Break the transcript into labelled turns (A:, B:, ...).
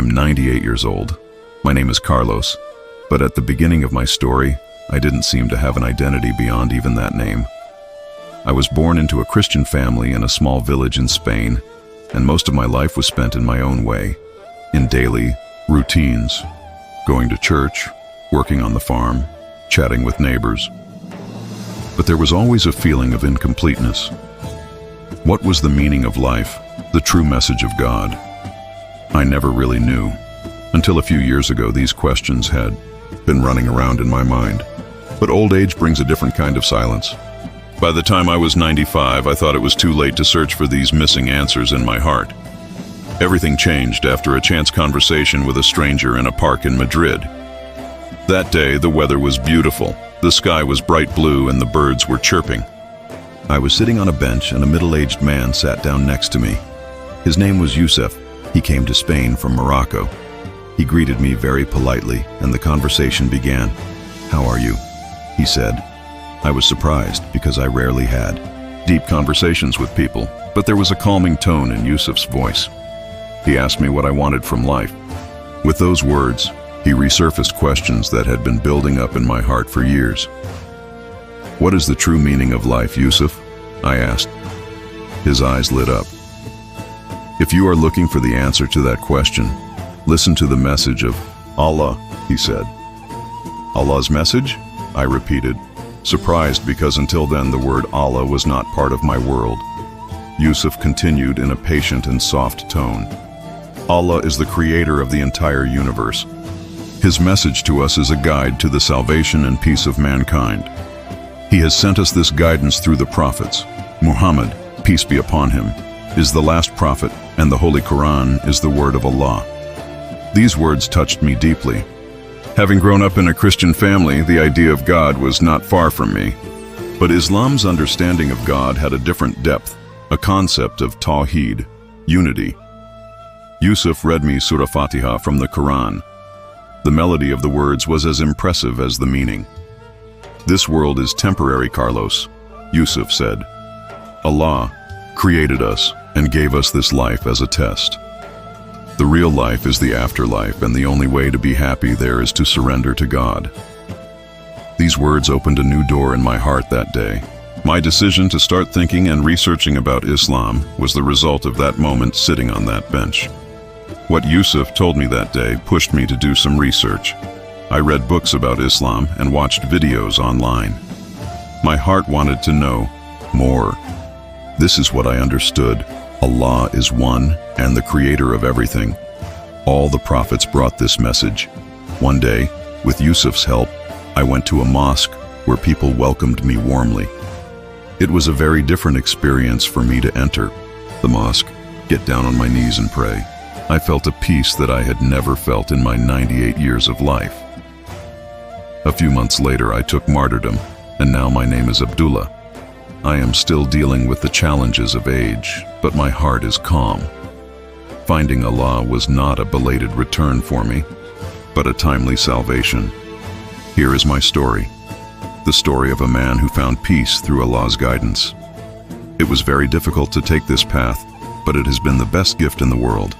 A: I'm 98 years old. My name is Carlos, but at the beginning of my story, I didn't seem to have an identity beyond even that name. I was born into a Christian family in a small village in Spain, and most of my life was spent in my own way, in daily routines, going to church, working on the farm, chatting with neighbors. But there was always a feeling of incompleteness. What was the meaning of life, the true message of God? I never really knew. Until a few years ago, these questions had been running around in my mind. But old age brings a different kind of silence. By the time I was 95, I thought it was too late to search for these missing answers in my heart. Everything changed after a chance conversation with a stranger in a park in Madrid. That day, the weather was beautiful. The sky was bright blue and the birds were chirping. I was sitting on a bench and a middle-aged man sat down next to me. His name was Yusuf. He came to Spain from Morocco. He greeted me very politely and the conversation began. "How are you?" he said. I was surprised because I rarely had deep conversations with people, but there was a calming tone in Yusuf's voice. He asked me what I wanted from life. With those words, he resurfaced questions that had been building up in my heart for years. "What is the true meaning of life, Yusuf?" I asked. His eyes lit up. "If you are looking for the answer to that question, listen to the message of Allah," he said. "Allah's message?" I repeated, surprised because until then the word Allah was not part of my world. Yusuf continued in a patient and soft tone. "Allah is the creator of the entire universe. His message to us is a guide to the salvation and peace of mankind. He has sent us this guidance through the prophets. Muhammad, peace be upon him, is the last prophet, and the Holy Quran is the word of Allah." These words touched me deeply. Having grown up in a Christian family, the idea of God was not far from me. But Islam's understanding of God had a different depth, a concept of Tawheed, unity. Yusuf read me Surah Fatiha from the Quran. The melody of the words was as impressive as the meaning. "This world is temporary, Carlos," Yusuf said. "Allah created us and gave us this life as a test. The real life is the afterlife, and the only way to be happy there is to surrender to God." These words opened a new door in my heart that day. My decision to start thinking and researching about Islam was the result of that moment sitting on that bench. What Yusuf told me that day pushed me to do some research. I read books about Islam and watched videos online. My heart wanted to know more. This is what I understood. Allah is one and the creator of everything. All the prophets brought this message. One day, with Yusuf's help, I went to a mosque where people welcomed me warmly. It was a very different experience for me to enter the mosque, get down on my knees and pray. I felt a peace that I had never felt in my 98 years of life. A few months later, I took martyrdom, and now my name is Abdullah. I am still dealing with the challenges of age, but my heart is calm. Finding Allah was not a belated return for me, but a timely salvation. Here is my story, the story of a man who found peace through Allah's guidance. It was very difficult to take this path, but it has been the best gift in the world.